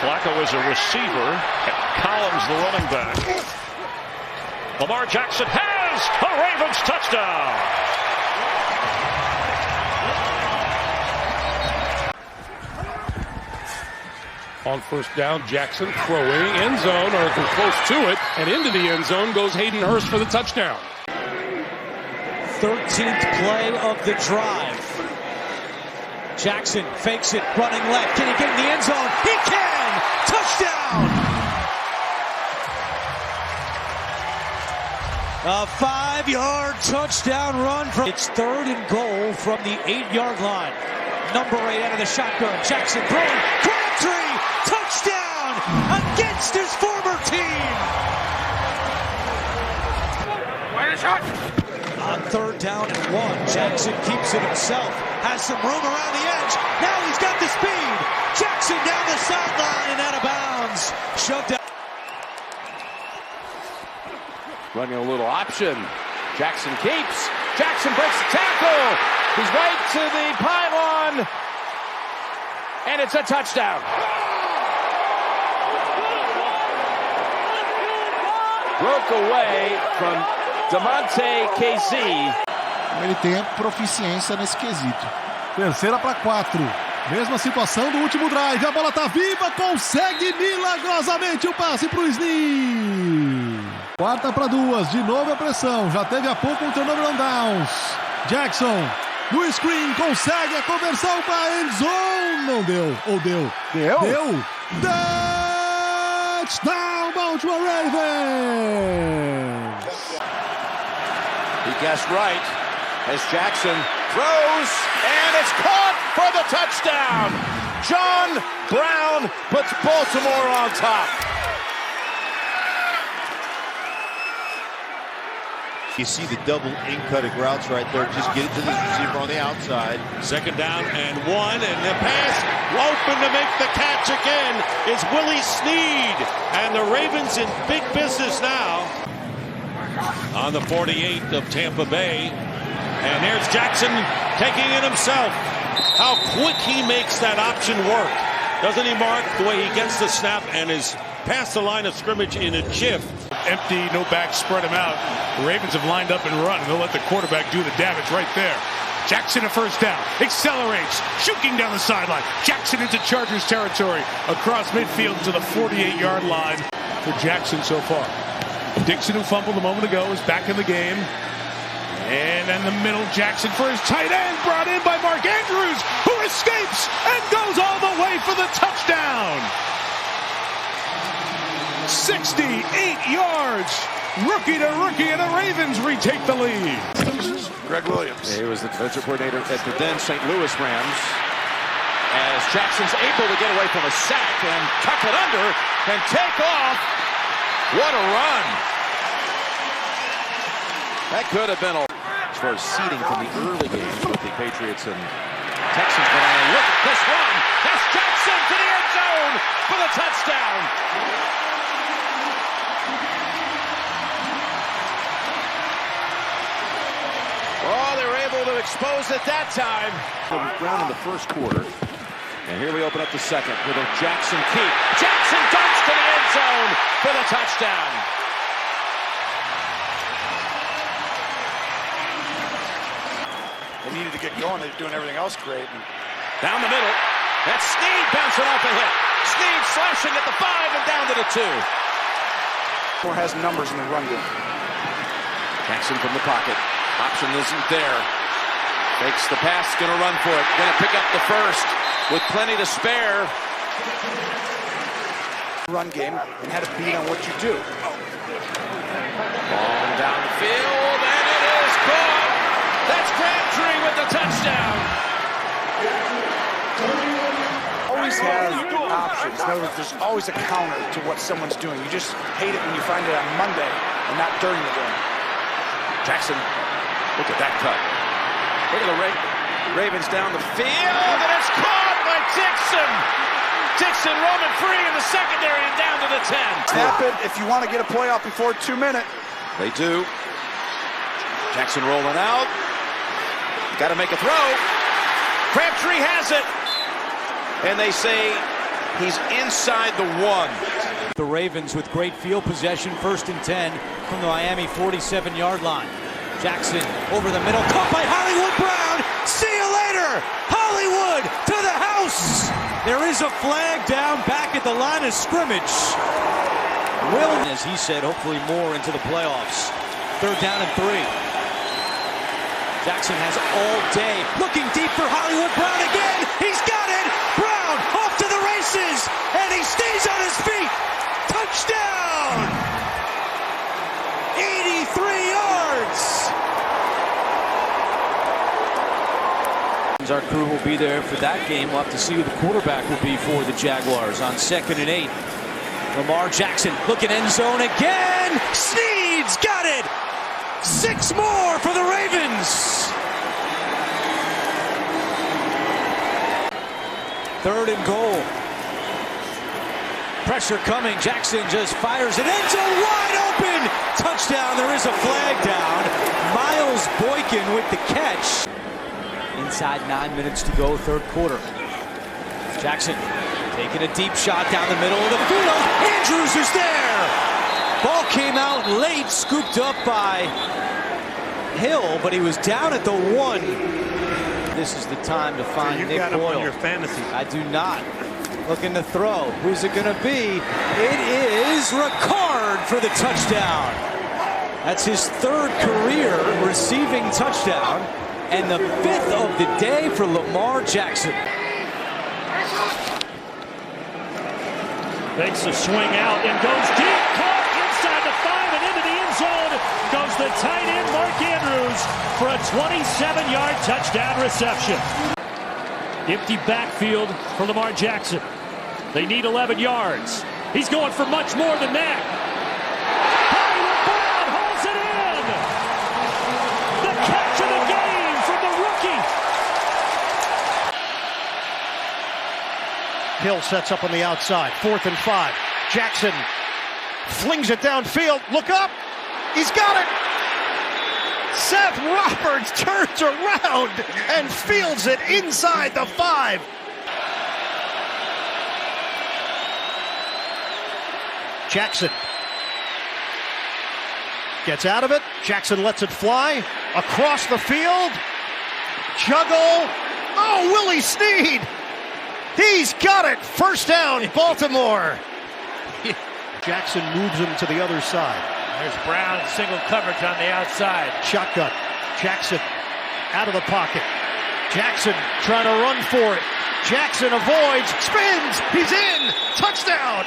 Flacco is a receiver. Collins the running back. Lamar Jackson has a Ravens touchdown. On first down, Jackson throwing, end zone, or close to it, and into the end zone goes Hayden Hurst for the touchdown. 13th play of the drive. Jackson fakes it, running left. Can he get in the end zone? He can! Touchdown! A 5-yard touchdown run from... It's 3rd and goal from the 8-yard line. Number 8 out of the shotgun. Jackson throwing. Crabtree! Touchdown! Against his former team! Wait a shot! On 3rd down and 1, Jackson keeps it himself. Has some room around the edge. Now he's got the speed. Jackson down the sideline and out of bounds. Shoved out. Running a little option. Jackson keeps. Jackson breaks the tackle. He's right to the pylon. And it's a touchdown. Broke away from Damonte KC. Ele tem proficiência nesse quesito. 3ª para 4. Mesma situação do último drive. A bola tá viva. Consegue milagrosamente o passe pro Snead. 4ª para 2. De novo a pressão. Já teve há pouco um turnover on downs. Jackson no screen. Consegue a conversão para end zone. Não deu. Ou deu? Deu. Deu. Touchdown Baltimore Ravens. He guessed right as Jackson throws, and it's caught for the touchdown. John Brown puts Baltimore on top. You see the double in-cutting routes right there. Just get it to this receiver on the outside. 2nd down and 1, and the pass open to make the catch again is Willie Snead, and the Ravens in big business now. On the 48 of Tampa Bay, and there's Jackson taking it himself. How quick he makes that option work. Doesn't he, Mark? The way he gets the snap and is past the line of scrimmage in a jiff. Empty, no back, spread him out. The Ravens have lined up and run, and they'll let the quarterback do the damage right there. Jackson a first down, accelerates, shooting down the sideline. Jackson into Chargers territory, across midfield to the 48-yard line for Jackson so far. Dixon, who fumbled a moment ago, is back in the game. And in the middle, Jackson for his tight end, brought in by Mark Andrews, who escapes and goes all the way for the touchdown. 68 yards, rookie to rookie, and the Ravens retake the lead. Greg Williams. He was the defensive coordinator at the then St. Louis Rams. As Jackson's able to get away from a sack and tuck it under and take off. What a run. That could have been as far as seeding from the early games with the Patriots and Texans. But look at this run. That's Jackson to the end zone for the touchdown. Oh, they were able to expose it that time. Ground in the first quarter. And here we open up the second with a Jackson keep. Jackson dunks to the end zone for the touchdown. They needed to get going. They're doing everything else great. Down the middle. That's Snead bouncing off a hit. Snead slashing at the 5 and down to the 2. Moore has numbers in the run game. Jackson from the pocket. Option isn't there. Fakes the pass, gonna run for it. Gonna pick up the first with plenty to spare. Run game and had to beat on what you do. Ball downfield, and it is caught. That's Crabtree with the touchdown. Always has options. In other words, there's always a counter to what someone's doing. You just hate it when you find it on Monday and not during the game. Jackson, look at that cut. Look at the Ravens down the field, and it's caught by Dixon. Dixon roaming free in the secondary and down to the 10. Snap it if you want to get a play off before 2 minutes. They do. Jackson rolling out. Got to make a throw. Crabtree has it. And they say He's inside the 1. The Ravens with great field possession, 1st and 10 from the Miami 47-yard line. Jackson over the middle, caught by Hollywood Brown. See you later, Hollywood to the house. There is a flag down back at the line of scrimmage. Will, as he said, hopefully more into the playoffs. 3rd down and 3. Jackson has all day, looking deep for Hollywood Brown again. He's got it. Brown off to the races, and he stays on his feet. Touchdown! 83 yards. Our crew will be there for that game. We'll have to see who the quarterback will be for the Jaguars on 2nd and 8. Lamar Jackson looking end zone again. Sneed's got it. 6 more for the Ravens. 3rd and goal. Pressure coming. Jackson just fires it. End zone wide open. Touchdown. There is a flag down. Miles Boykin with the catch. Inside 9 minutes to go, 3rd quarter. Jackson taking a deep shot down the middle of the field. Andrews is there. Ball came out late, scooped up by Hill, but he was down at the 1. This is the time to find Nick Boyle. Him on your fantasy. I do not. Looking to throw. Who's it going to be? It is Ricard for the touchdown. That's his 3rd career receiving touchdown and the 5th of the day for Lamar Jackson. Takes a swing out and goes deep. Caught inside the 5 and into the end zone. Goes the tight end Mark Andrews for a 27-yard touchdown reception. Empty backfield for Lamar Jackson. They need 11 yards. He's going for much more than that. Hollywood Brown holds it in. The catch of the game from the rookie. Hill sets up on the outside. 4th and 5. Jackson flings it downfield. Look up. He's got it. Seth Roberts turns around and fields it inside the 5. Jackson gets out of it. Jackson lets it fly across the field. Juggle. Oh, Willie Snead. He's got it. 1st down, Baltimore. Jackson moves him to the other side. There's Brown, single coverage on the outside. Shotgun. Jackson out of the pocket. Jackson trying to run for it. Jackson avoids, spins, he's in. Touchdown.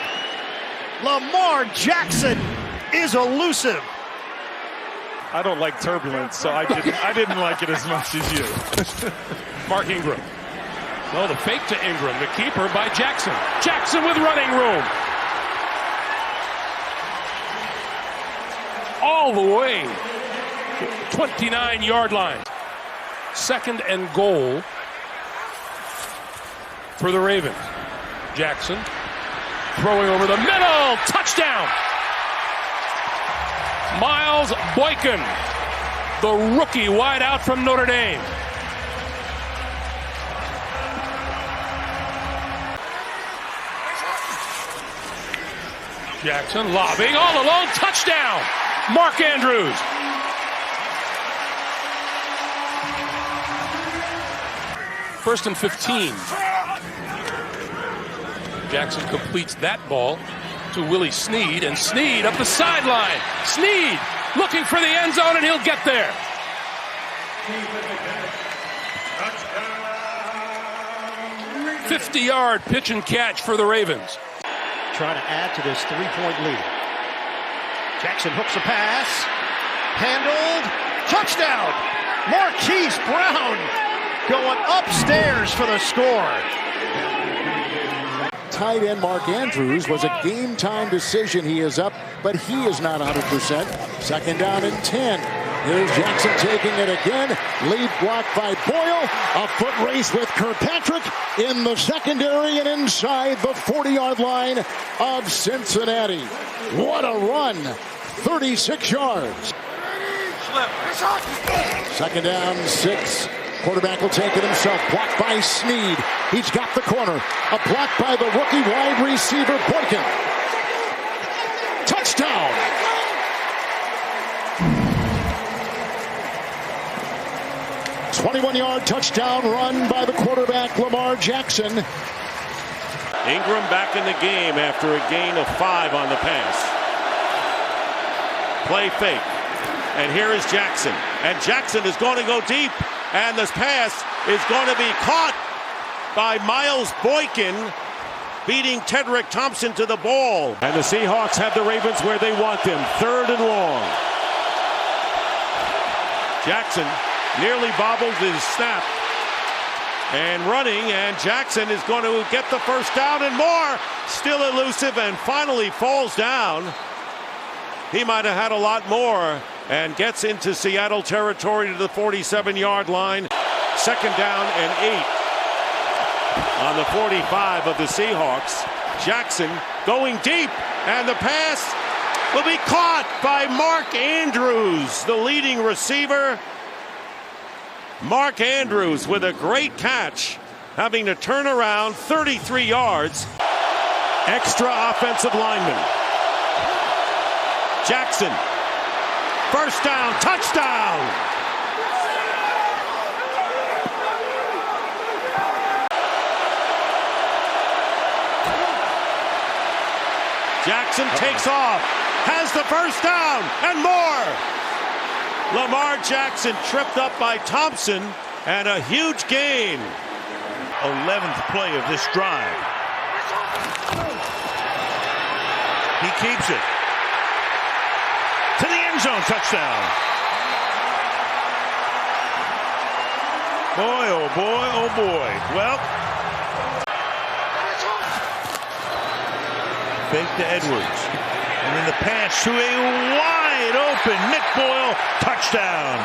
Lamar Jackson is elusive. I don't like turbulence, so I didn't like it as much as you. Mark Ingram. Well, the fake to Ingram, the keeper by Jackson. Jackson with running room. All the way to the 29-yard line. 2nd and goal for the Ravens. Jackson throwing over the middle. Touchdown. Miles Boykin, the rookie wide out from Notre Dame. Jackson lobbing all alone. Touchdown. Mark Andrews. First and 15. Jackson completes that ball to Willie Snead, and Snead up the sideline. Snead looking for the end zone, and he'll get there. Touchdown. 50-yard pitch and catch for the Ravens. Trying to add to this 3-point lead. Jackson hooks a pass. Handled. Touchdown. Marquise Brown going upstairs for the score. Tight end Mark Andrews was a game-time decision. He is up, but he is not 100%. 2nd down and 10. Here's Jackson taking it again. Lead block by Boyle. A foot race with Kirkpatrick in the secondary and inside the 40-yard line of Cincinnati. What a run. 36 yards. 2nd down, 6. Quarterback will take it himself. Blocked by Sneed. He's got the corner. A block by the rookie wide receiver, Boykin. Touchdown. A 21-yard touchdown run by the quarterback, Lamar Jackson. Ingram back in the game after a gain of 5 on the pass. Play fake. And here is Jackson. And Jackson is going to go deep. And this pass is going to be caught by Miles Boykin, beating Tedrick Thompson to the ball. And the Seahawks have the Ravens where they want them. 3rd and long. Jackson nearly bobbled his snap. And running, and Jackson is going to get the first down and more. Still elusive and finally falls down. He might have had a lot more and gets into Seattle territory to the 47-yard line. 2nd down and 8 on the 45 of the Seahawks. Jackson going deep, and the pass will be caught by Mark Andrews, the leading receiver. Mark Andrews with a great catch, having to turn around 33 yards. Extra offensive lineman. Jackson. First down, touchdown. Jackson takes off, has the first down and more. Lamar Jackson tripped up by Thompson, and a huge gain. 11th play of this drive. He keeps it. To the end zone, touchdown. Boy, oh boy, oh boy. Well, fake to Edwards. And then the pass to a wide open Nick Boyle, touchdown.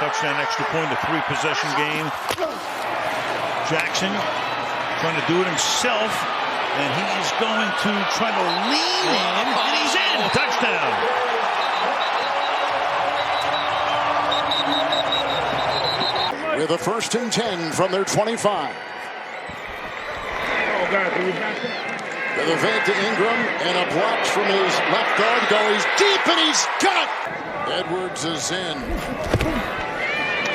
Touchdown, extra point, a 3-possession game. Jackson trying to do it himself, and he is going to try to lean in, and he's in. Touchdown. With a 1st and 10 from their 25. With a fake to Ingram and a block from his left guard. Goes deep, and he's got it. Edwards is in.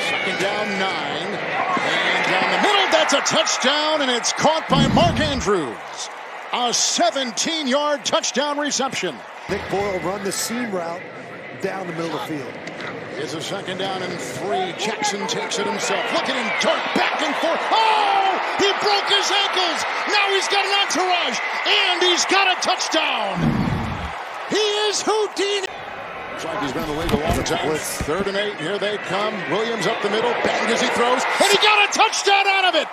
2nd down, 9. And down the middle, that's a touchdown, and it's caught by Mark Andrews. A 17-yard touchdown reception. Nick Boyle run the seam route down the middle of the field. It's a 2nd down and 3. Jackson takes it himself. Look at him dart back and forth. Oh! He broke his ankles. Now he's got an entourage. And he's got a touchdown. He is Houdini. Looks like he's been in the league a long time. 3rd and 8. Here they come. Williams up the middle. Bang as he throws. And he got a touchdown out of it.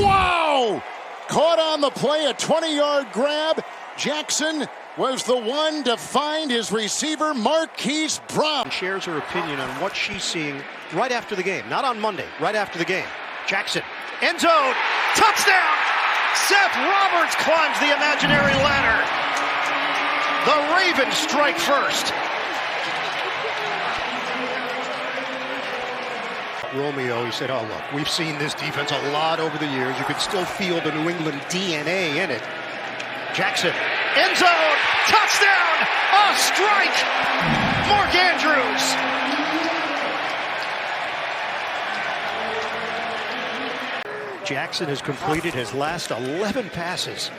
Wow! Caught on the play. A 20-yard grab. Jackson was the one to find his receiver, Marquise Brown. Shares her opinion on what she's seeing right after the game. Not on Monday, right after the game. Jackson, end zone, touchdown! Seth Roberts climbs the imaginary ladder. The Ravens strike first. Romeo, he said, oh, look, we've seen this defense a lot over the years. You could still feel the New England DNA in it. Jackson, end zone, touchdown, a strike, Mark Andrews. Jackson has completed his last 11 passes.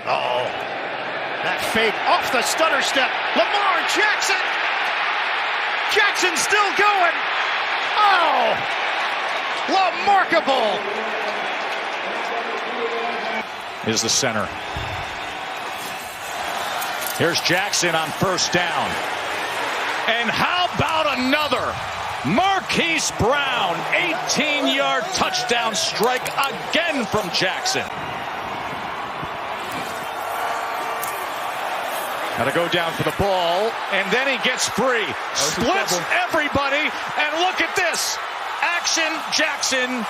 Uh-oh, that fake off the stutter step, Lamar Jackson. Jackson still going. Oh, remarkable. Is the center. Here's Jackson on 1st down. And how about another? Marquise Brown, 18-yard touchdown strike again from Jackson. Got to go down for the ball, and then he gets free. Splits everybody, and look at this. Action Jackson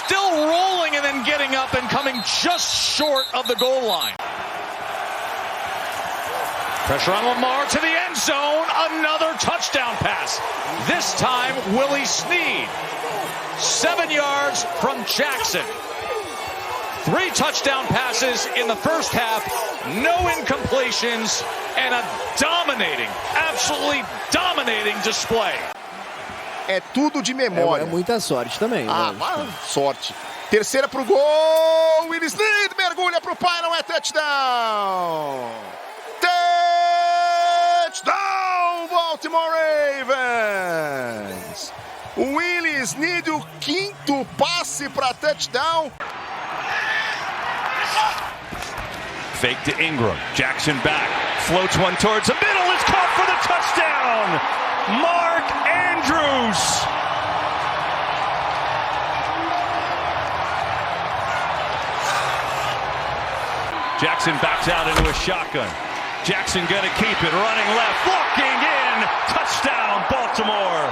still rolling and then getting up and coming just short of the goal line. Pressure on Lamar to the end zone. Another touchdown pass. This time, Willie Snead. 7 yards from Jackson. 3 touchdown passes in the first half. No incompletions. And a dominating, absolutely dominating display. É tudo de memória. É muita sorte também. Sorte. Terceira pro gol. Willie Snead mergulha pro pai, não é touchdown. Touchdown, Baltimore Ravens. Willie Snead, o 5º passe para touchdown. Fake to Ingram. Jackson back. Floats one towards the middle. It's caught for the touchdown. Mark Andrews. Jackson backs out into a shotgun. Jackson gonna keep it. Running left. Walking in. Touchdown, Baltimore.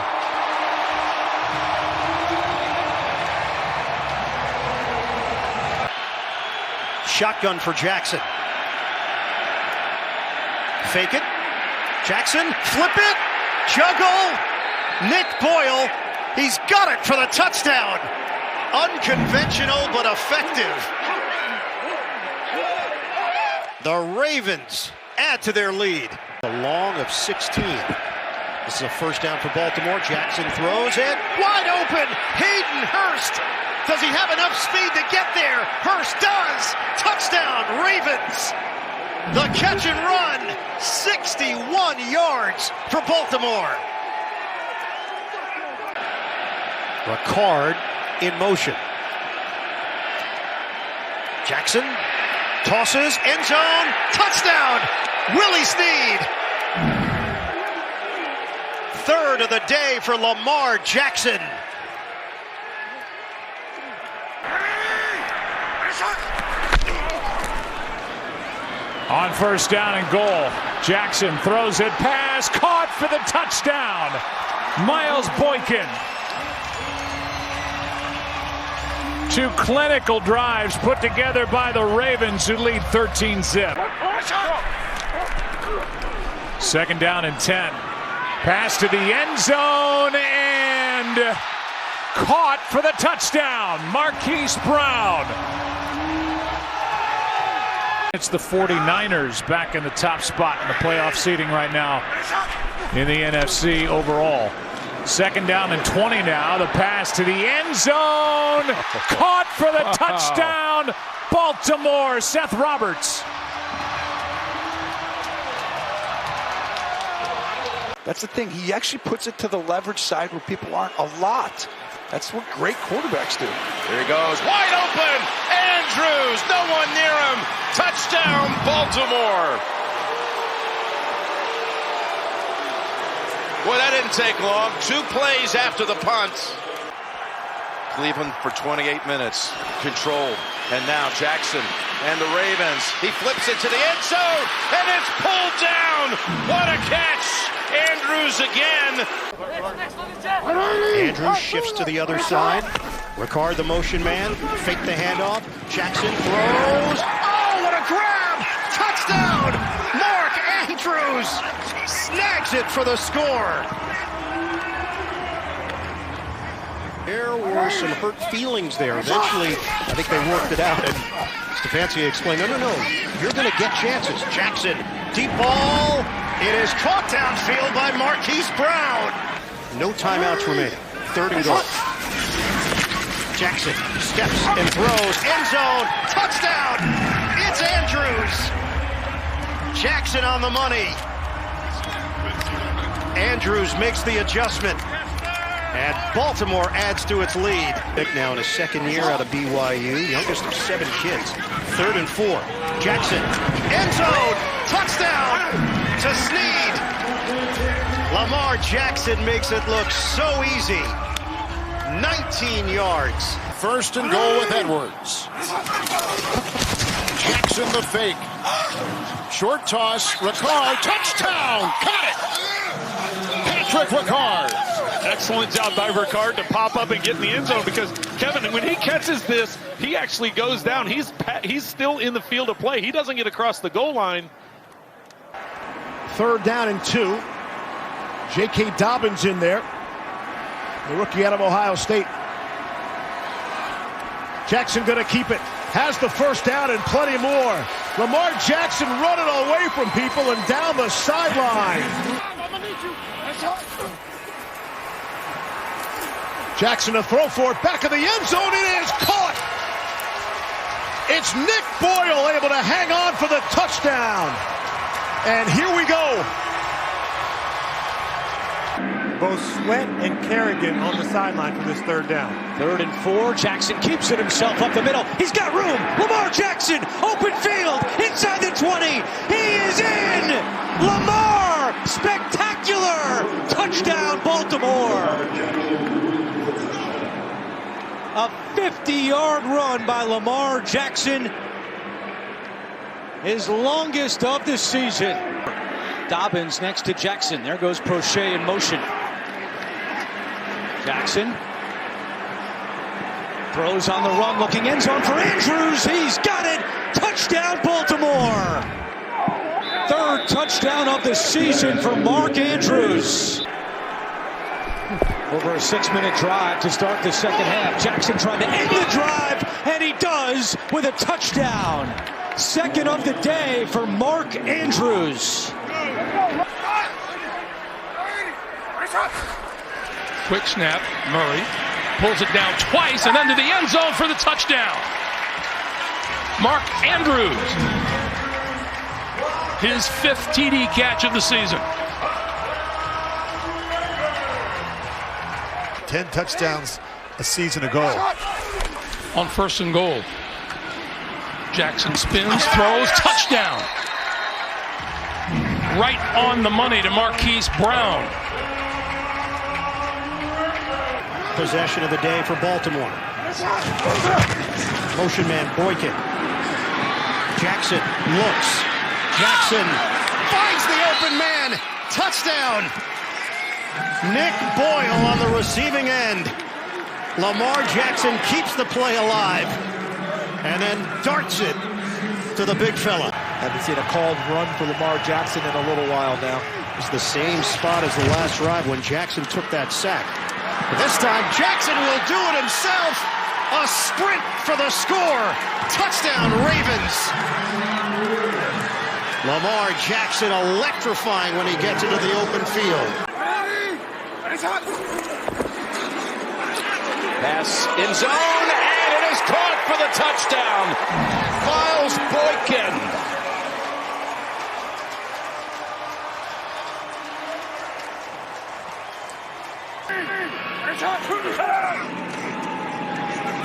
Shotgun for Jackson. Fake it. Jackson, flip it. Juggle. Nick Boyle. He's got it for the touchdown. Unconventional but effective. The Ravens add to their lead. A long of 16. This is a first down for Baltimore. Jackson throws it. Wide open. Hayden Hurst. Does he have enough speed to get there? Hurst does. Touchdown, Ravens. The catch and run. 61 yards for Baltimore. Ricard in motion. Jackson tosses, end zone, touchdown, Willie Snead. 3rd of the day for Lamar Jackson. On first down and goal, Jackson throws it, pass, caught for the touchdown. Miles Boykin. 2 clinical drives put together by the Ravens, who lead 13-zip. 2nd down and 10. Pass to the end zone and caught for the touchdown. Marquise Brown. It's the 49ers back in the top spot in the playoff seeding right now in the NFC overall. 2nd down and 20 now. The pass to the end zone. Caught for the touchdown. Baltimore, Seth Roberts. That's the thing. He actually puts it to the leverage side where people aren't a lot. That's what great quarterbacks do. Here he goes. Wide open. Andrews. No one near him. Touchdown, Baltimore. Boy, that didn't take long. 2 plays after the punt. Cleveland for 28 minutes. Controlled. And now Jackson and the Ravens. He flips it to the end zone, and it's pulled down. What a catch. Andrews again. Andrews shifts to the other side. Ricard, the motion man. Fake the handoff. Jackson throws. Oh, what a grab. Touchdown. Mark Andrews snags it for the score. There were some hurt feelings there. Eventually, I think they worked it out. And Stefanski explained, no, you're going to get chances. Jackson, deep ball. It is caught downfield by Marquise Brown. No timeouts remaining. 3rd and goal. Jackson steps and throws. End zone. Touchdown. It's Andrews. Jackson on the money. Andrews makes the adjustment. And Baltimore adds to its lead. Nick now in his 2nd year out of BYU, youngest of 7 kids. 3rd and 4. Jackson, end zone, touchdown to Snead. Lamar Jackson makes it look so easy. 19 yards. 1st and goal with Edwards. Jackson the fake. Short toss, Ricard, touchdown, got it. Patrick Ricard. Excellent job by Ricard to pop up and get in the end zone, because Kevin, when he catches this, he actually goes down. He's still in the field of play. He doesn't get across the goal line. 3rd down and 2. J.K. Dobbins in there, the rookie out of Ohio State. Jackson going to keep it. Has the 1st down and plenty more. Lamar Jackson running away from people and down the sideline. Jackson to throw for it, back of the end zone. It is caught. It's Nick Boyle able to hang on for the touchdown. And here we go. Both Sweat and Kerrigan on the sideline for this 3rd down. 3rd and 4. Jackson keeps it himself up the middle. He's got room. Lamar Jackson, open field, inside the 20. He is in. Lamar, spectacular. Touchdown, Baltimore. A 50-yard run by Lamar Jackson. His longest of the season. Dobbins next to Jackson. There goes Prochet in motion. Jackson throws on the run, looking end zone for Andrews. He's got it. Touchdown, Baltimore. 3rd touchdown of the season for Mark Andrews. Over a 6-minute drive to start the 2nd half. Jackson trying to end the drive, and he does with a touchdown. 2nd of the day for Mark Andrews. Quick snap, Murray pulls it down twice and then to the end zone for the touchdown. Mark Andrews, his 5th TD catch of the season. 10 touchdowns a season ago. On 1st and goal, Jackson spins, throws, touchdown. Right on the money to Marquise Brown. Possession of the day for Baltimore. Motion man Boykin. Jackson looks. Jackson finds the open man. Touchdown. Nick Boyle on the receiving end. Lamar Jackson keeps the play alive and then darts it to the big fella. Haven't seen a called run for Lamar Jackson in a little while now. It's the same spot as the last drive when Jackson took that sack. But this time, Jackson will do it himself. A sprint for the score. Touchdown, Ravens. Lamar Jackson electrifying when he gets into the open field. Pass in zone, and it is caught for the touchdown. Miles Boykin.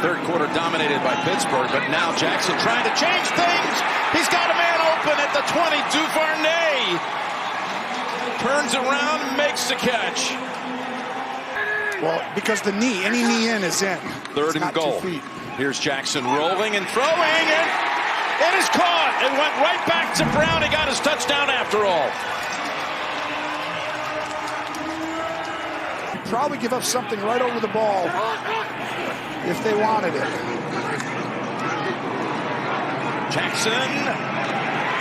Third quarter dominated by Pittsburgh, but now Jackson trying to change things. He's got a man open at the 20. Duvernay turns around and makes the catch. Well, because the knee, any knee in is in. 3rd and goal. Here's Jackson rolling and throwing, and it is caught. It went right back to Brown. He got his touchdown after all. Probably give up something right over the ball if they wanted it. Jackson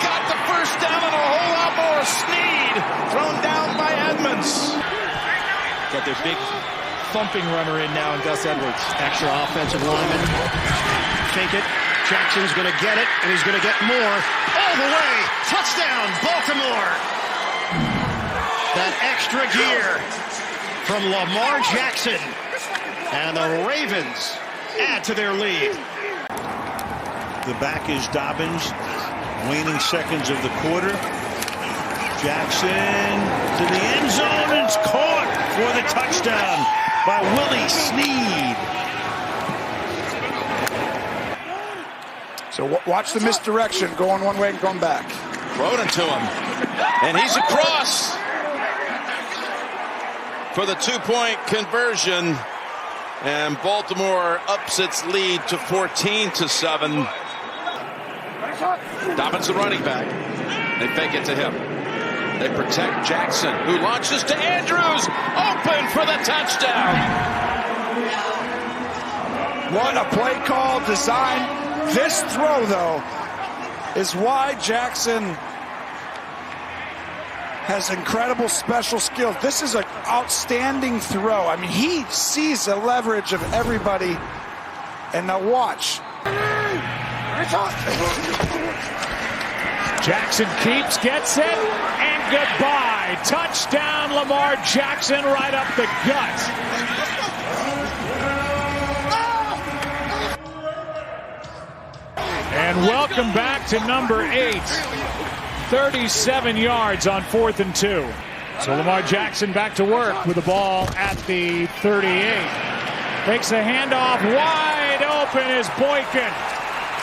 got the 1st down and a whole lot more. Snead thrown down by Edmonds. Got their big thumping runner in now in Gus Edwards. Extra offensive lineman. Fake it. Jackson's going to get it, and he's going to get more. All the way. Touchdown, Baltimore. That extra gear from Lamar Jackson. And the Ravens add to their lead. The back is Dobbins. Waning seconds of the quarter. Jackson to the end zone. It's caught for the touchdown by Willie Snead. So watch the misdirection, going one way and going back. Thrown it to him. And he's across for the 2-point conversion. And Baltimore ups its lead to 14-7. Dobbins, the running back. They fake it to him. They protect Jackson, who launches to Andrews, open for the touchdown. What a play call design. This throw, though, is why Jackson has incredible special skills. This is an outstanding throw. I mean, he sees the leverage of everybody. And now watch. Jackson keeps, gets it, and goodbye. Touchdown, Lamar Jackson, right up the gut. And welcome back to number 8. 37 yards on 4th and 2. So Lamar Jackson back to work with the ball at the 38. Takes a handoff, wide open is Boykin.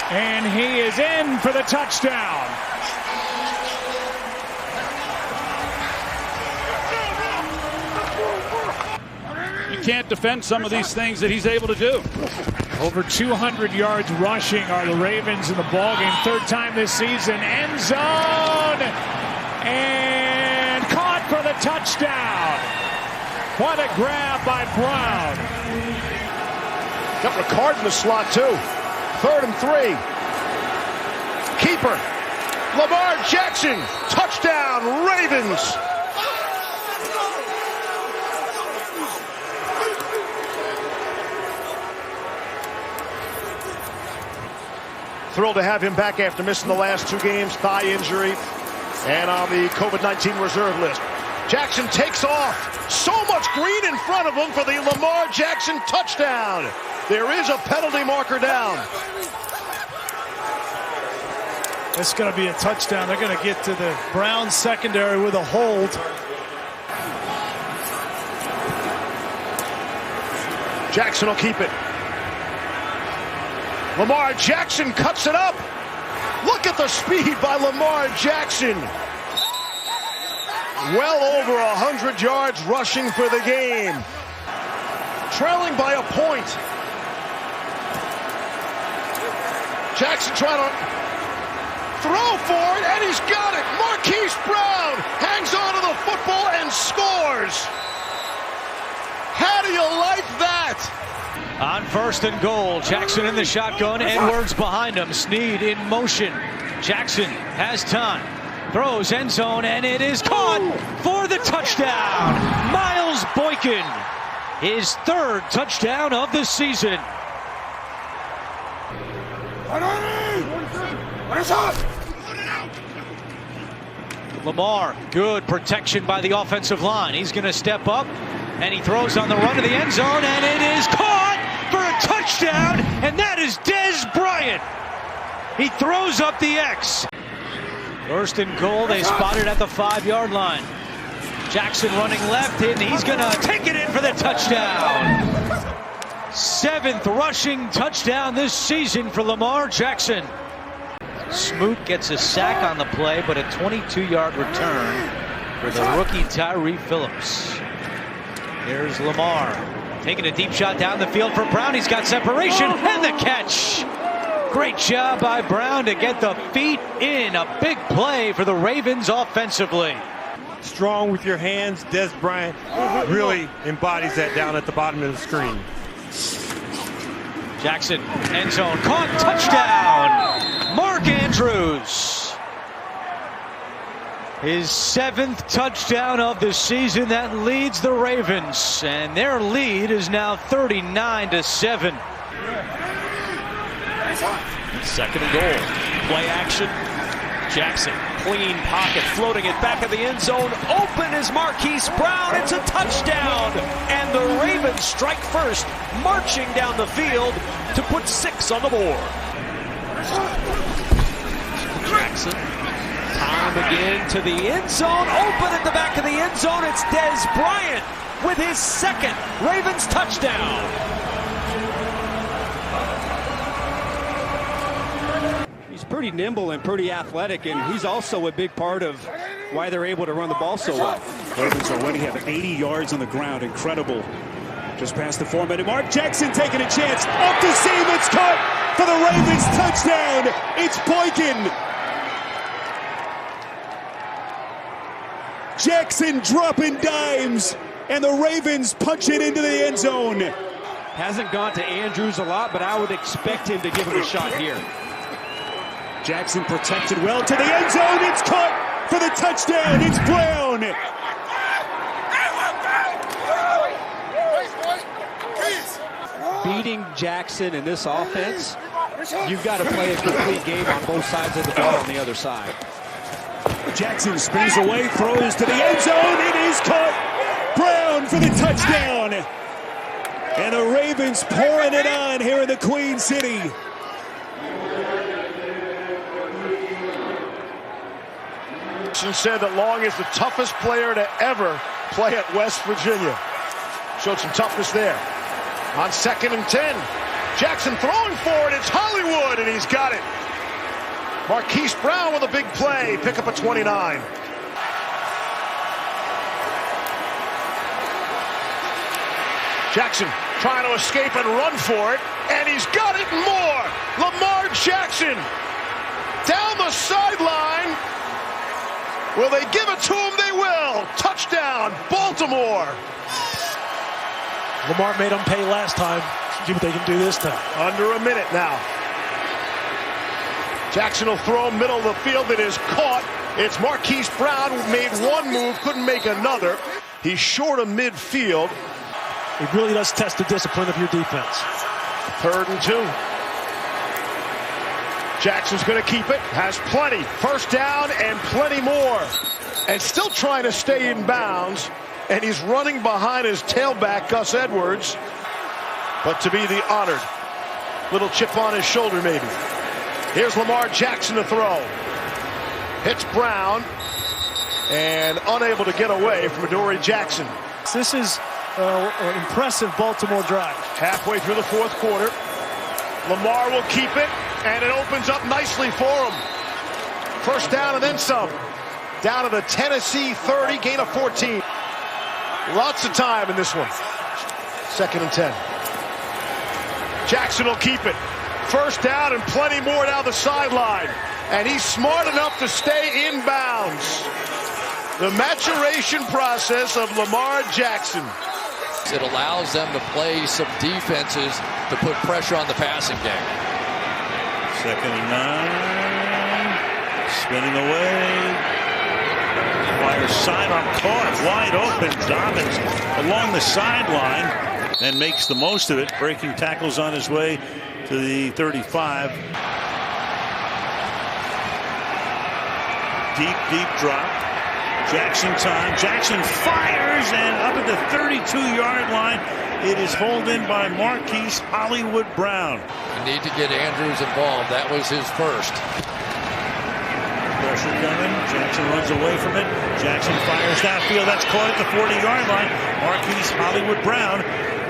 And he is in for the touchdown. You can't defend some of these things that he's able to do. Over 200 yards rushing are the Ravens in the ballgame. 3rd time this season. End zone. And caught for the touchdown. What a grab by Brown. Got Ricard in the slot, too. 3rd and 3. Keeper. Lamar Jackson. Touchdown, Ravens. Thrilled to have him back after missing the last 2 games, thigh injury, and on the COVID-19 reserve list. Jackson takes off. So much green in front of him for the Lamar Jackson touchdown. There is a penalty marker down. It's going to be a touchdown. They're going to get to the Browns secondary with a hold. Jackson will keep it. Lamar Jackson cuts it up. Look at the speed by Lamar Jackson. Well over 100 yards rushing for the game. Trailing by a point. Jackson trying to throw for it, and he's got it. Marquise Brown hangs onto the football and scores. How do you like that? On 1st and goal, Jackson in the shotgun, Edwards behind him, Snead in motion. Jackson has time, throws end zone, and it is caught for the touchdown. Miles Boykin, his 3rd touchdown of the season. Lamar, good protection by the offensive line. He's going to step up, and he throws on the run to the end zone, and it is caught for a touchdown, and that is Dez Bryant. He throws up the X. 1st and goal, they spotted at the 5-yard line. Jackson running left, and he's going to take it in for the touchdown. 7th rushing touchdown this season for Lamar Jackson. Smoot gets a sack on the play, but a 22-yard return for the rookie Tyree Phillips. Here's Lamar taking a deep shot down the field for Brown. He's got separation and the catch. Great job by Brown to get the feet in. A big play for the Ravens offensively. Strong with your hands. Dez Bryant really embodies that down at the bottom of the screen. Jackson, end zone, caught, touchdown. Mark Andrews. His 7th touchdown of the season. That leads the Ravens, and their lead is now 39-7. 2nd and goal. Play action. Jackson, clean pocket, floating it back in the end zone. Open is Marquise Brown. It's a touchdown. And the Ravens strike first, marching down the field to put 6 on the board. Jackson, time again to the end zone. Open at the back of the end zone. It's Dez Bryant with his 2nd Ravens touchdown. He's pretty nimble and pretty athletic, and he's also a big part of why they're able to run the ball so well. Ravens already have 80 yards on the ground. Incredible. Just past the 4-minute mark. Jackson taking a chance. Up the seam. It's caught for the Ravens touchdown. It's Boykin. Jackson dropping dimes, and the Ravens punch it into the end zone. Hasn't gone to Andrews a lot, but I would expect him to give him a shot here. Jackson protected well to the end zone. It's caught for the touchdown. It's Brown. Beating Jackson in this offense, you've got to play a complete game on both sides of the ball on the other side. Jackson spins away, throws to the end zone. It is caught. Brown for the touchdown. And the Ravens pouring it on here in the Queen City. Jackson said that Long is the toughest player to ever play at West Virginia. Showed some toughness there. On 2nd and 10, Jackson throwing for it. It's Hollywood, and he's got it. Marquise Brown with a big play. Pick up a 29. Jackson trying to escape and run for it, and he's got it and more. Lamar Jackson down the sideline. Will they give it to him? They will. Touchdown, Baltimore. Lamar made them pay last time. See what they can do this time. Under a minute now. Jackson will throw middle of the field. It is caught. It's Marquise Brown who made one move, couldn't make another. He's short of midfield. It really does test the discipline of your defense. 3rd and 2. Jackson's going to keep it. Has plenty. First down and plenty more. And still trying to stay in bounds. And he's running behind his tailback, Gus Edwards. But to be the honored. Little chip on his shoulder, maybe. Here's Lamar Jackson to throw. Hits Brown. And unable to get away from Adoree Jackson. This is an impressive Baltimore drive. Halfway through the 4th quarter. Lamar will keep it. And it opens up nicely for him. First down and then some. Down to the Tennessee 30, gain of 14. Lots of time in this one. 2nd and 10. Jackson will keep it. First down and plenty more down the sideline. And he's smart enough to stay in bounds. The maturation process of Lamar Jackson. It allows them to play some defenses to put pressure on the passing game. 2nd and 9. Spinning away. Fires sidearm caught wide open. Dobbins along the sideline and makes the most of it. Breaking tackles on his way to the 35. Deep drop. Jackson time. Jackson fires and up at the 32-yard line. It is hauled in by Marquise Hollywood Brown. You need to get Andrews involved. That was his first. Pressure coming. Jackson runs away from it. Jackson fires downfield. That's caught at the 40-yard line. Marquise Hollywood Brown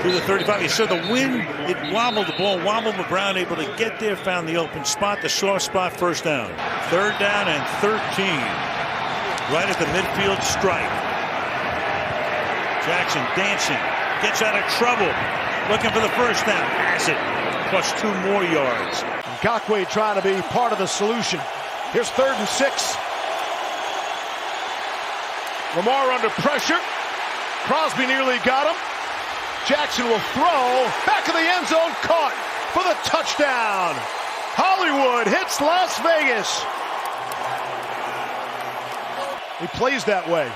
to the 35. You saw the wind. It wobbled. The ball wobbled, but Brown able to get there. Found the open spot, the soft spot. First down. 3rd down and 13. Right at the midfield stripe. Jackson dancing. Gets out of trouble. Looking for the first down. Has it. Plus 2 more yards. Ngakwe trying to be part of the solution. Here's 3rd and 6. Lamar under pressure. Crosby nearly got him. Jackson will throw. Back of the end zone. Caught for the touchdown. Hollywood hits Las Vegas. He plays that way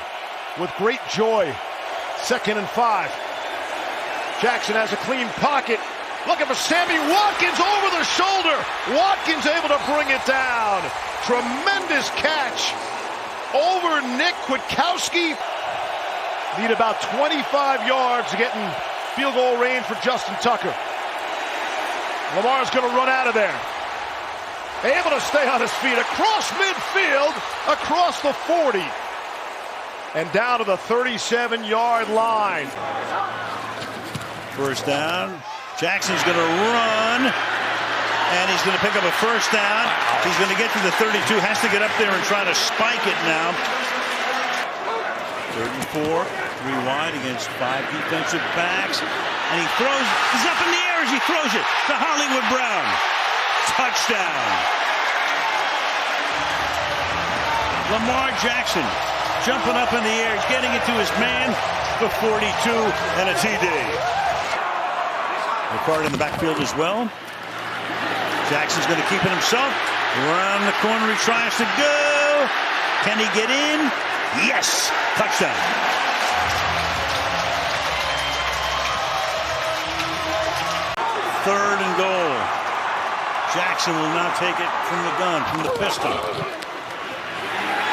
with great joy. 2nd and 5. Jackson has a clean pocket. Looking for Sammy Watkins over the shoulder. Watkins able to bring it down. Tremendous catch over Nick Kwiatkowski. Need about 25 yards to get in field goal range for Justin Tucker. Lamar's going to run out of there. Able to stay on his feet across midfield, across the 40, and down to the 37-yard line. First down. Jackson's going to run, and he's going to pick up a first down. He's going to get to the 32, has to get up there and try to spike it now. 34, 3 wide against 5 defensive backs, and he throws, he's up in the air as he throws it to Hollywood Brown. Touchdown. Lamar Jackson jumping up in the air, getting it to his man for 42 and a TD. McCart in the backfield as well. Jackson's going to keep it himself. Around the corner, he tries to go. Can he get in? Yes! Touchdown. Third and goal. Jackson will now take it from the gun, from the pistol.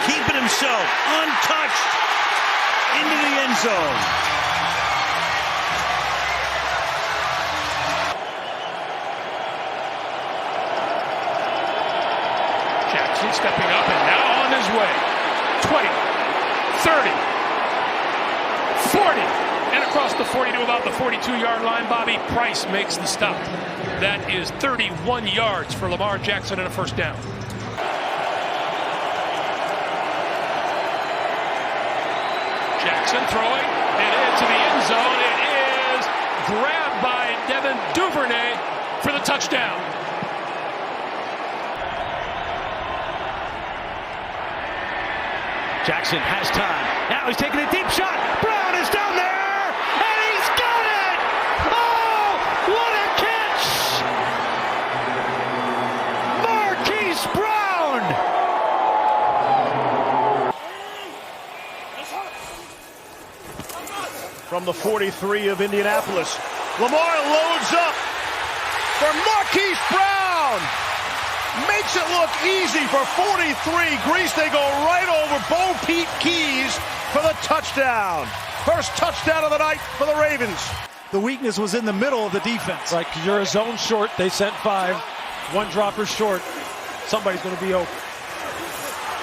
Keep it himself, untouched, into the end zone. Jackson stepping up and now on his way. 20, 30, 40, and across the 40 to about the 42-yard line. Bobby Price makes the stop. That is 31 yards for Lamar Jackson and a first down. Jackson throwing it into the end zone. It is grabbed by Devin Duvernay for the touchdown. Jackson has time. Now he's taking a deep shot. Brown is down there, and he's got it! Oh, what a catch! Marquise Brown! From the 43 of Indianapolis, Lamar loads up for Marquise Brown. Makes it look easy for 43. Grease, they go right over Bo Pete Keys for the touchdown. First touchdown of the night for the Ravens. The weakness was in the middle of the defense. Right, because you're a zone short. They sent 5. One dropper short. Somebody's going to be open.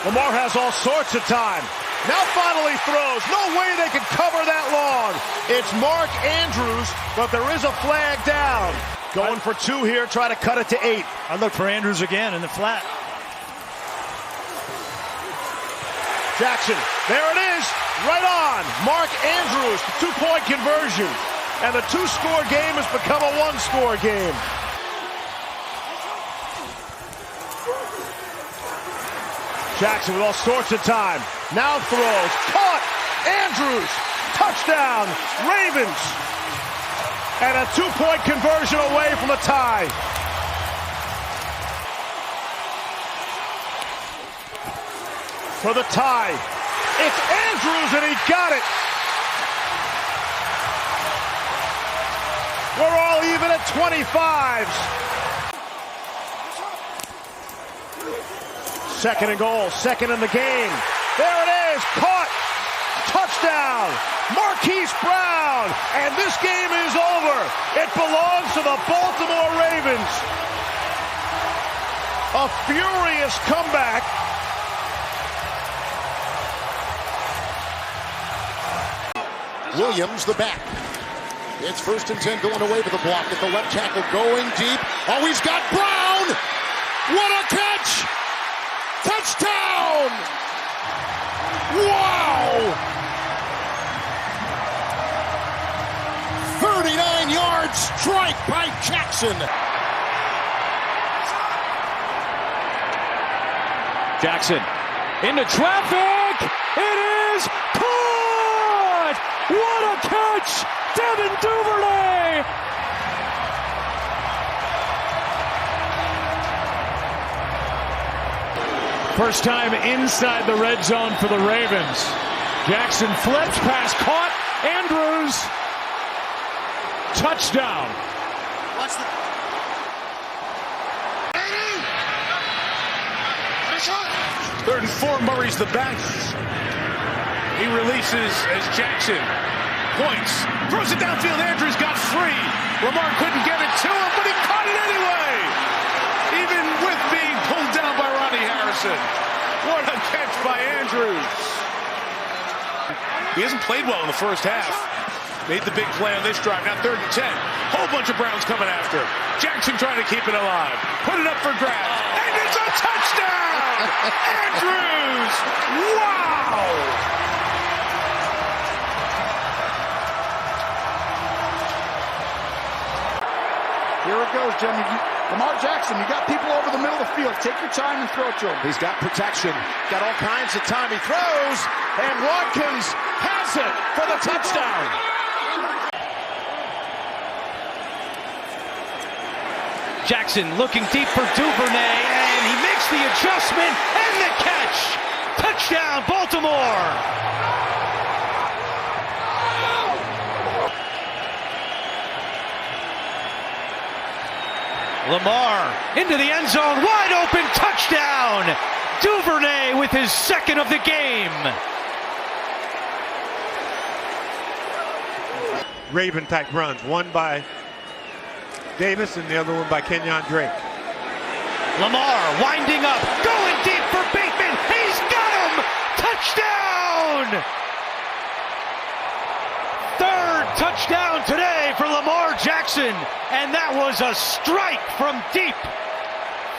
Lamar has all sorts of time. Now finally throws. No way they can cover that long. It's Mark Andrews, but there is a flag down. Going for 2 here, try to cut it to 8. I look for Andrews again in the flat. Jackson, there it is, right on. Mark Andrews, the 2-point conversion. And the 2-score game has become a 1-score game. Jackson with all sorts of time. Now throws, caught, Andrews, touchdown, Ravens. And a 2-point conversion away from a tie. For the tie, it's Andrews, and he got it. We're all even at 25s. Second and goal, second in the game. There it is, caught, touchdown, Marquise Brown, and this game is over. It belongs to the Baltimore Ravens. A furious comeback. Williams, the back. It's 1st and 10 going away to the block at the left tackle, going deep. Oh, he's got Brown! What a catch! Touchdown! Wow! 39-yard strike by Jackson. Jackson into traffic. It is caught! What a catch! Devin Duvernay! First time inside the red zone for the Ravens. Jackson flips, pass caught. Andrews. Touchdown. Watch the... 3rd and 4, Murray's the back. He releases as Jackson points. Throws it downfield. Andrews got free. Lamar couldn't get it to him, but he caught it anyway. Even with being pulled down by Ronnie Harrison. What a catch by Andrews. He hasn't played well in the first half. Made the big play on this drive. Now 3rd and 10. Whole bunch of Browns coming after. Jackson trying to keep it alive. Put it up for grabs. And it's a touchdown! Andrews! Wow! Here it goes, Jimmy. Lamar Jackson, you got people over the middle of the field. Take your time and throw it to him. He's got protection, got all kinds of time. He throws, and Watkins has it for the touchdown. Jackson looking deep for Duvernay, and he makes the adjustment and the catch. Touchdown, Baltimore. Lamar into the end zone, wide open, touchdown. Duvernay with his second of the game. Raven type runs, one by Davis and the other one by Kenyon Drake. Lamar winding up, going deep for Baitman. He's got him! Touchdown! Third touchdown today for Lamar Jackson, and that was a strike from deep,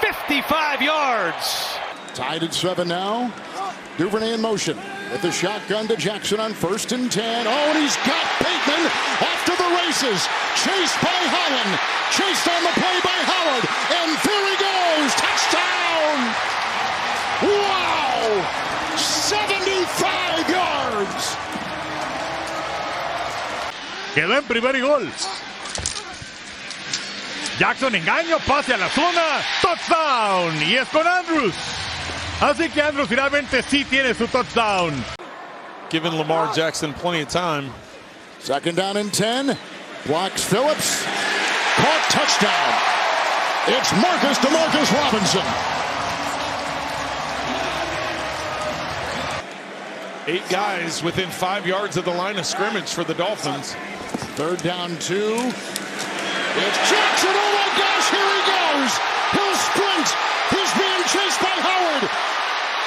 55 yards. Tied at 7 now. Duvernay in motion with the shotgun to Jackson on 1st and 10. Oh, and he's got Baitman after the races. Chased by Holland. Chased on the play by Howard. And there he goes. Touchdown! Wow! 75 yards! Quedó en primer y gol. Jackson engaño, pase a la zona, touchdown, y es con Andrews. Así que Andrews finalmente sí tiene su touchdown. Giving Lamar Jackson plenty of time. 2nd down and 10. Blocks Phillips. Caught, touchdown. It's Marcus DeMarcus Robinson. 8 guys within 5 yards of the line of scrimmage for the Dolphins. 3rd down 2. It's Jackson. Oh my gosh, here he goes. He'll sprint. He's being chased by Howard.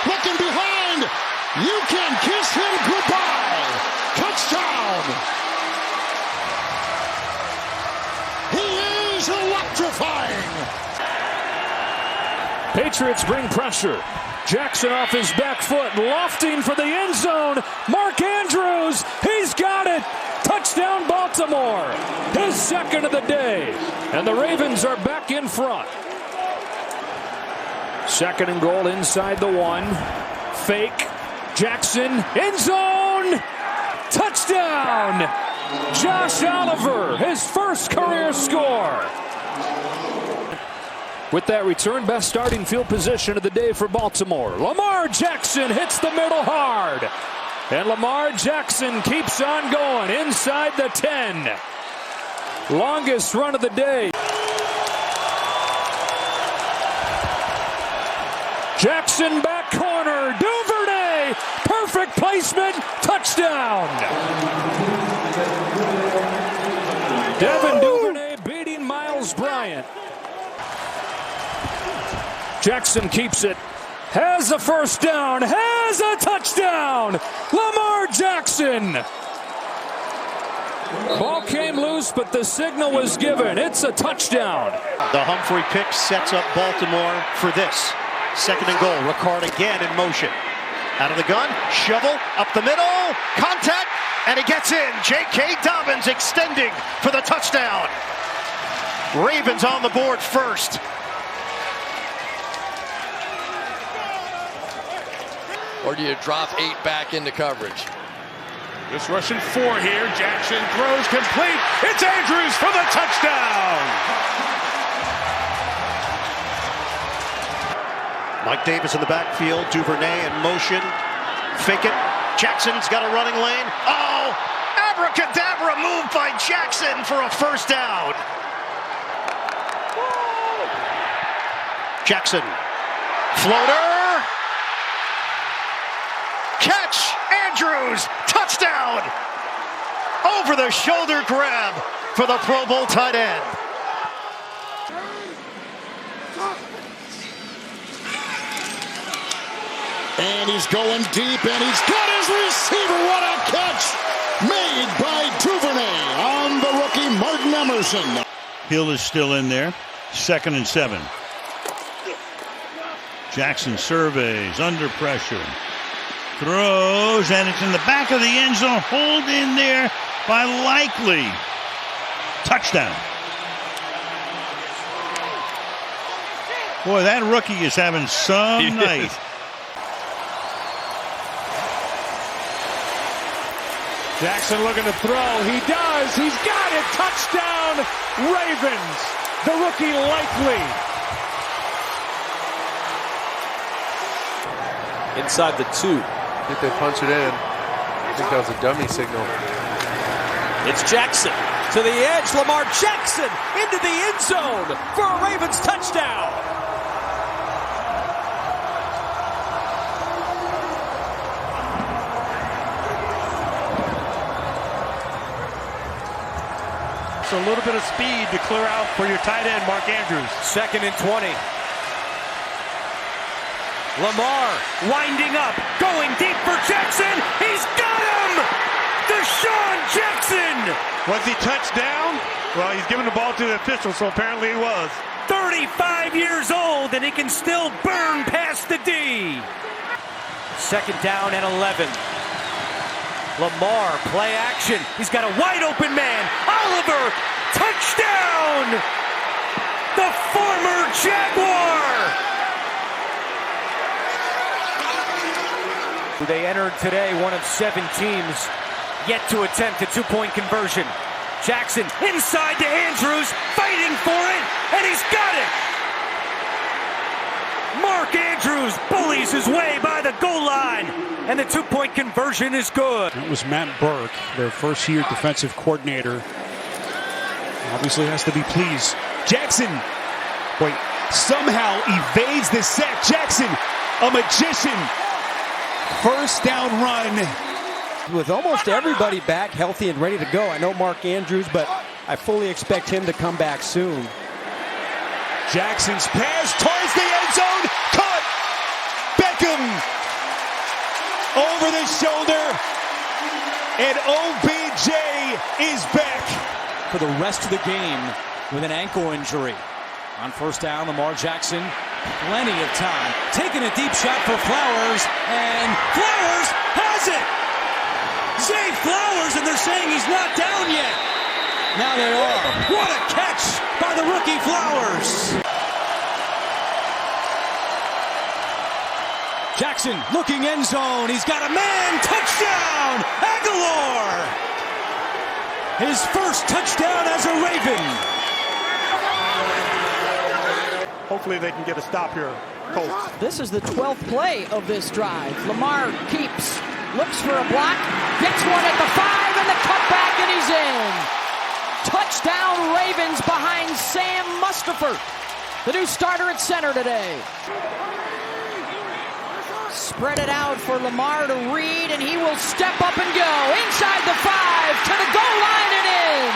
Looking behind. You can kiss him goodbye. Touchdown. He is electrifying. Patriots bring pressure. Jackson off his back foot, lofting for the end zone. Mark Andrews, he's got it. Touchdown, Baltimore. His second of the day. And the Ravens are back in front. 2nd and goal inside the 1. Fake. Jackson, end zone. Touchdown. Josh Oliver, his first career score. With that return, best starting field position of the day for Baltimore. Lamar Jackson hits the middle hard. And Lamar Jackson keeps on going inside the 10. Longest run of the day. Jackson back corner. Duvernay. Perfect placement. Touchdown. Devin Duvernay beating Miles Bryant. Jackson keeps it. Has a first down. Has a touchdown. Lamar Jackson. Ball came loose, but the signal was given. It's a touchdown. The Humphrey pick sets up Baltimore for this. 2nd and goal. Ricard again in motion. Out of the gun. Shovel up the middle. Contact. And he gets in. J.K. Dobbins extending for the touchdown. Ravens on the board first. Or do you drop 8 back into coverage? Just rushing 4 here. Jackson throws complete. It's Andrews for the touchdown. Mike Davis in the backfield. Duvernay in motion. Fake it. Jackson's got a running lane. Oh! Abracadabra move by Jackson for a first down. Jackson. Floater. Catch! Andrews! Touchdown! Over the shoulder grab for the Pro Bowl tight end. And he's going deep, and he's got his receiver. What a catch made by Duvernay on the rookie Martin Emerson. Hill is still in there. 2nd and 7. Jackson surveys, under pressure. Throws, and it's in the back of the end zone. Hold in there by Likely. Touchdown. Boy, that rookie is having some night. Jackson looking to throw. He does. He's got it. Touchdown, Ravens. The rookie likely. Inside the 2. I think they punch it in. I think that was a dummy signal. It's Jackson to the edge. Lamar Jackson into the end zone for a Ravens touchdown. So a little bit of speed to clear out for your tight end, Mark Andrews. 2nd and 20. Lamar winding up, going deep for Jackson. He's got him! Deshaun Jackson! Was he touched down? Well, he's giving the ball to the official, so apparently he was. 35 years old, and he can still burn past the D. 2nd down and 11. Lamar, play action. He's got a wide open man. Oliver, touchdown! The former Jaguar! They entered today one of 7 teams yet to attempt a 2-point conversion. Jackson inside to Andrews, fighting for it, and he's got it! Mark Andrews bullies his way by the goal line, and the 2-point conversion is good. It was Matt Burke, their first-year defensive coordinator. Obviously has to be pleased. Jackson, wait, somehow evades the sack. Jackson, a magician. 1st down run. With almost everybody back healthy and ready to go. I know Mark Andrews, but I fully expect him to come back soon. Jackson's pass towards the end zone. Caught. Beckham over the shoulder. And OBJ is back for the rest of the game with an ankle injury. On 1st down, Lamar Jackson, plenty of time. Taking a deep shot for Flowers, and Flowers has it! Zay Flowers, and they're saying he's not down yet. Now they are. What a catch by the rookie Flowers! Jackson looking end zone. He's got a man. Touchdown! Aguilar! His first touchdown as a Raven. Hopefully they can get a stop here, Colts. This is the 12th play of this drive. Lamar keeps, looks for a block, gets one at the 5, and the cutback, and he's in. Touchdown Ravens behind Sam Mustipher, the new starter at center today. Spread it out for Lamar to read, and he will step up and go inside the 5 to the goal line and in.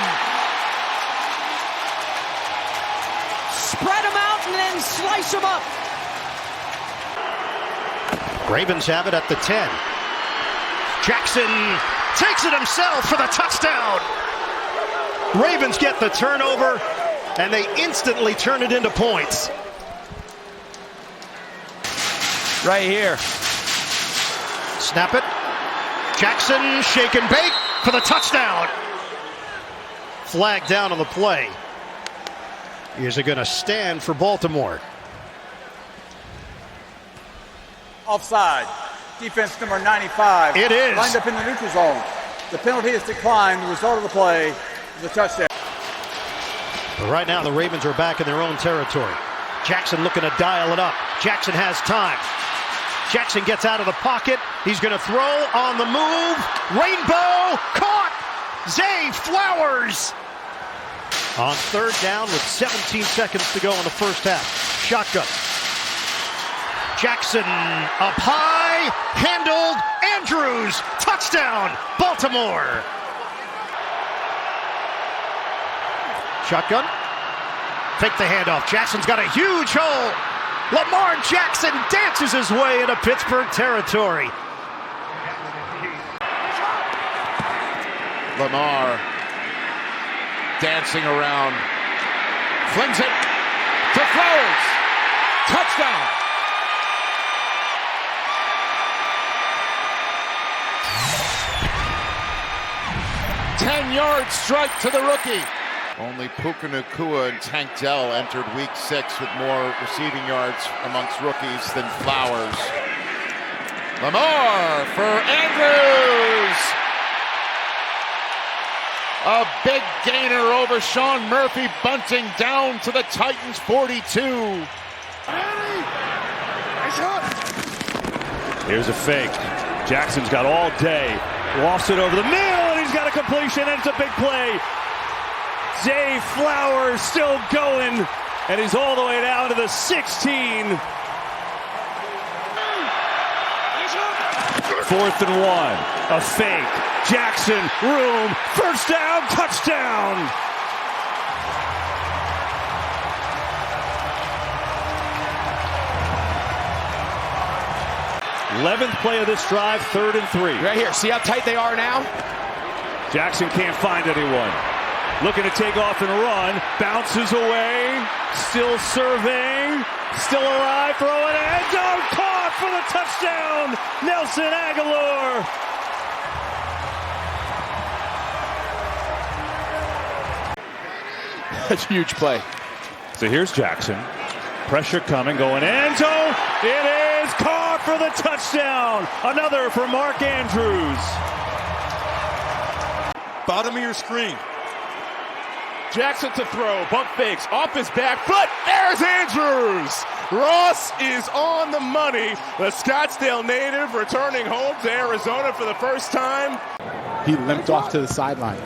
Spread them out and then slice them up. Ravens have it at the 10. Jackson takes it himself for the touchdown. Ravens get the turnover, and they instantly turn it into points. Right here. Snap it. Jackson, shake and bake for the touchdown. Flag down on the play. Is it going to stand for Baltimore? Offside. Defense number 95. It is. Lined up in the neutral zone. The penalty is declined. The result of the play is a touchdown. But right now the Ravens are back in their own territory. Jackson looking to dial it up. Jackson has time. Jackson gets out of the pocket. He's going to throw on the move. Rainbow caught. Zay Flowers. On 3rd down with 17 seconds to go in the 1st half. Shotgun. Jackson up high. Handled. Andrews. Touchdown. Baltimore. Shotgun. Take the handoff. Jackson's got a huge hole. Lamar Jackson dances his way into Pittsburgh territory. Lamar dancing around. Flings it to Flowers. Touchdown. Ten-yard strike to the rookie. Only Puka Nacua and Tank Dell entered week 6 with more receiving yards amongst rookies than Flowers. Lamar for Andrews. A big gainer over Sean Murphy, bunting down to the Titans 42. Here's a fake. Jackson's got all day. Lofts it over the middle, and he's got a completion, and it's a big play. Zay Flowers still going, and he's all the way down to the 16. 4th and 1. A fake. Jackson, room, first down, touchdown. th play of this drive, 3rd and 3. Right here, see how tight they are now? Jackson can't find anyone. Looking to take off and run. Bounces away. Still serving. Still alive. Throwing end zone. Caught for the touchdown. Nelson Aguilar. That's a huge play. So here's Jackson. Pressure coming. Going end zone. It is caught for the touchdown. Another for Mark Andrews. Bottom of your screen. Jackson to throw, bump fakes, off his back foot, there's Andrews! Ross is on the money. The Scottsdale native returning home to Arizona for the first time. He limped off to the sideline.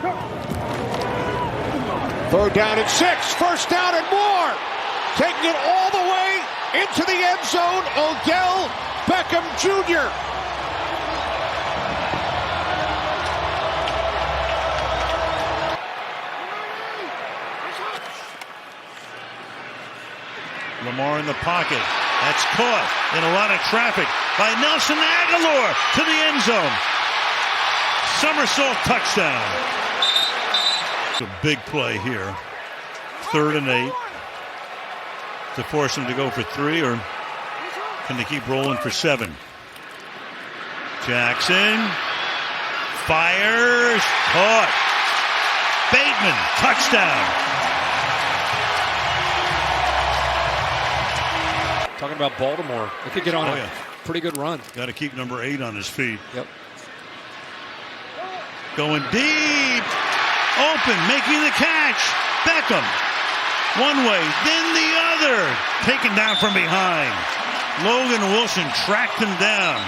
3rd down and 6, 1st down and more. Taking it all the way into the end zone, Odell Beckham Jr. Lamar in the pocket. That's caught in a lot of traffic by Nelson Aguilar to the end zone. Somersault touchdown. It's a big play here. 3rd and 8. To force him to go for 3, or can they keep rolling for 7? Jackson fires. Caught. Baitman. Touchdown. Talking about Baltimore. They could get on a pretty good run. Got to keep number 8 on his feet. Yep. Going deep. Open. Making the catch. Beckham. One way, then the other. Taken down from behind. Logan Wilson tracked him down.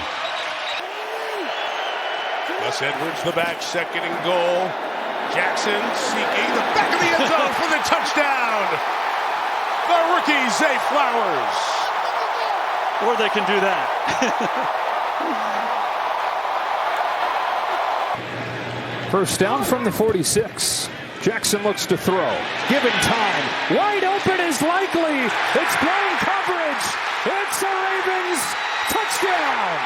Gus Edwards, the back, 2nd and goal. Jackson seeking the back of the end zone for the touchdown. The rookie, Zay Flowers. Or they can do that. First down from the 46. Jackson looks to throw. Given time. Wide open is likely. It's blown coverage. It's a Ravens touchdown.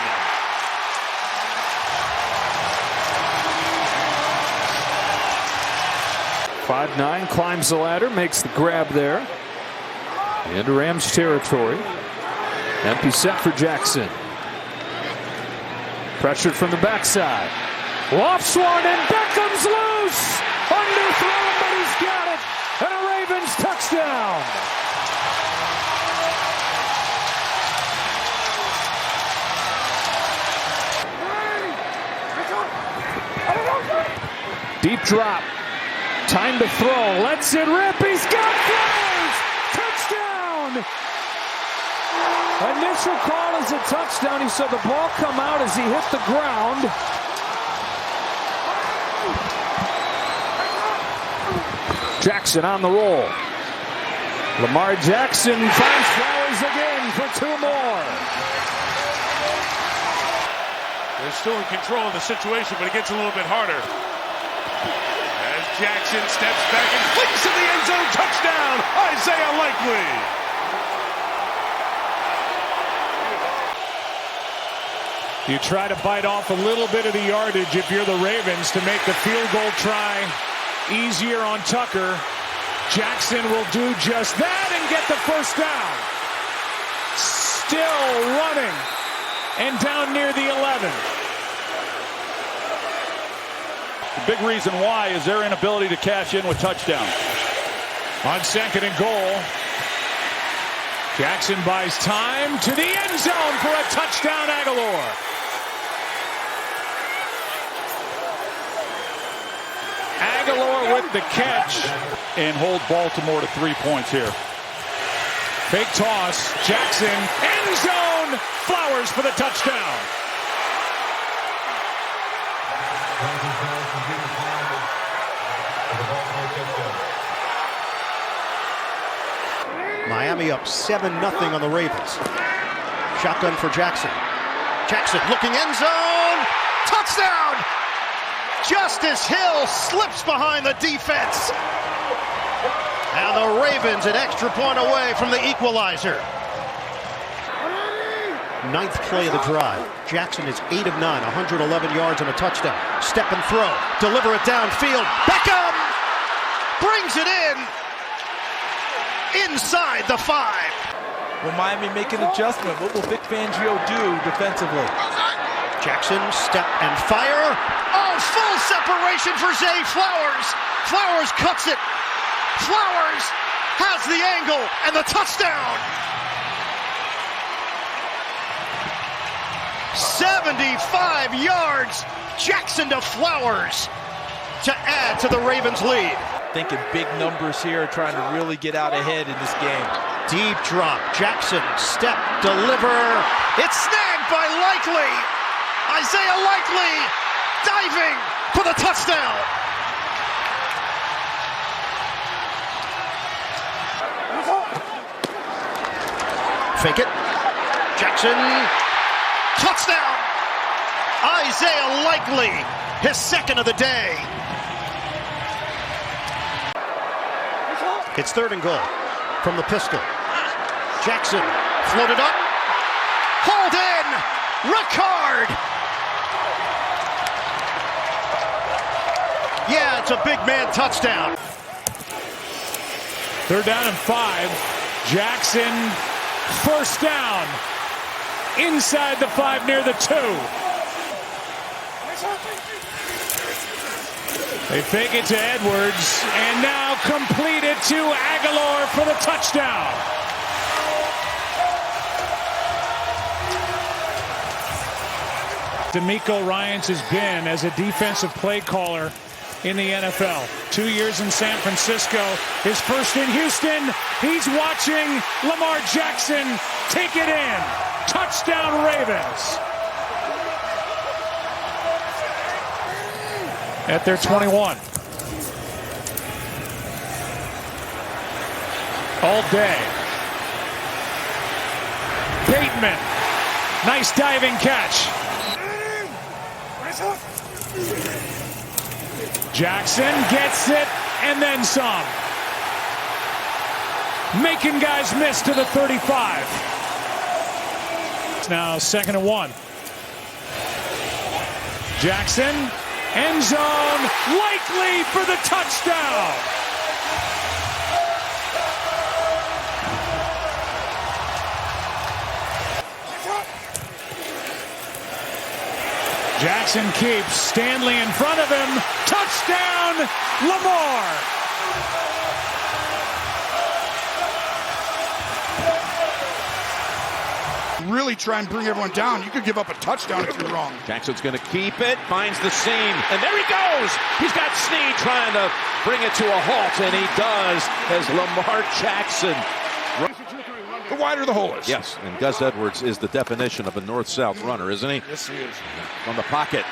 .59 climbs the ladder, makes the grab there. Into Rams territory. Empty set for Jackson. Pressured from the backside. Lofts one and Beckham's loose. Underthrown, but he's got it. And a Ravens touchdown. Deep drop. Time to throw. Lets it rip. He's got Flowers. Touchdown. Initial call is a touchdown. He saw the ball come out as he hit the ground. Jackson on the roll. Lamar Jackson finds Flowers again for 2 more. They're still in control of the situation, but it gets a little bit harder. As Jackson steps back and flicks to the end zone. Touchdown, Isaiah Likely. You try to bite off a little bit of the yardage if you're the Ravens to make the field goal try easier on Tucker. Jackson will do just that and get the first down. Still running and down near the 11. The big reason why is their inability to cash in with touchdowns. On 2nd and goal, Jackson buys time to the end zone for a touchdown, Aguilar. Aguilar with the catch and hold Baltimore to 3 points here. Fake toss, Jackson, end zone, Flowers for the touchdown. Miami up 7-0 on the Ravens. Shotgun for Jackson. Jackson looking end zone. Touchdown! Justice Hill slips behind the defense. And the Ravens an extra point away from the equalizer. 9th play of the drive. Jackson is 8 of 9, 111 yards and a touchdown. Step and throw. Deliver it downfield. Beckham brings it in. Inside the 5. Will Miami make an adjustment? What will Vic Fangio do defensively? Jackson, step and fire. Oh, full separation for Zay Flowers. Flowers cuts it. Flowers has the angle and the touchdown. 75 yards. Jackson to Flowers to add to the Ravens' lead. Thinking big numbers here, trying to really get out ahead in this game. Deep drop. Jackson, step, deliver. It's snagged by Likely. Isaiah Likely diving for the touchdown. Fake it. Jackson. Touchdown. Isaiah Likely, his 2nd of the day. It's 3rd and goal from the pistol. Jackson floated up. Hold in. Ricard. Yeah, it's a big man touchdown. 3rd down and 5. Jackson, 1st down. Inside the 5 near the 2. They fake it to Edwards and now complete it to Aguilar for the touchdown. DeMeco Ryans has been as a defensive play caller in the NFL. 2 years in San Francisco, his first in Houston. He's watching Lamar Jackson take it in. Touchdown Ravens. At their 21. All day. Baitman. Nice diving catch. Jackson gets it and then some. Making guys miss to the 35. It's now 2nd and 1. Jackson. End zone, Likely for the touchdown. Jackson keeps Stanley in front of him. Touchdown, Lamar. Really try and bring everyone down. You could give up a touchdown if you're wrong. Jackson's going to keep it, finds the seam, and there he goes. He's got Snead trying to bring it to a halt, and he does as Lamar Jackson. The wider the hole is. Yes, and Gus Edwards is the definition of a north-south runner, isn't he? Yes, he is. From the pocket,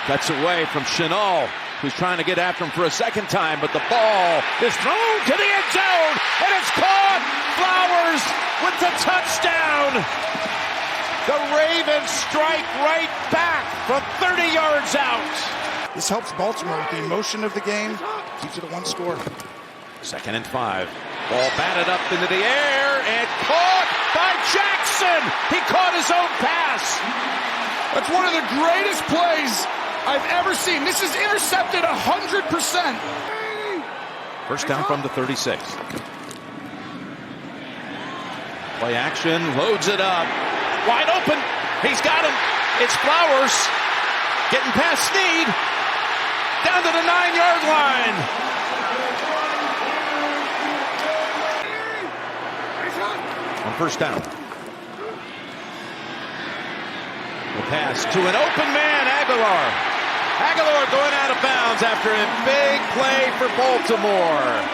cuts away from Chenal, who's trying to get after him for a 2nd time, but the ball is thrown to the end zone, and it's caught. Flowers with the touchdown. The Ravens strike right back from 30 yards out. This helps Baltimore with the emotion of the game. Keeps it a 1 score. 2nd and 5. Ball batted up into the air and caught by Jackson. He caught his own pass. That's one of the greatest plays I've ever seen. This is intercepted 100%. 1st down from the 36. Play action, loads it up. Wide open. He's got him. It's Flowers. Getting past Snead. Down to the 9-yard line. on first down. The pass to an open man, Aguilar. Aguilar going out of bounds after a big play for Baltimore.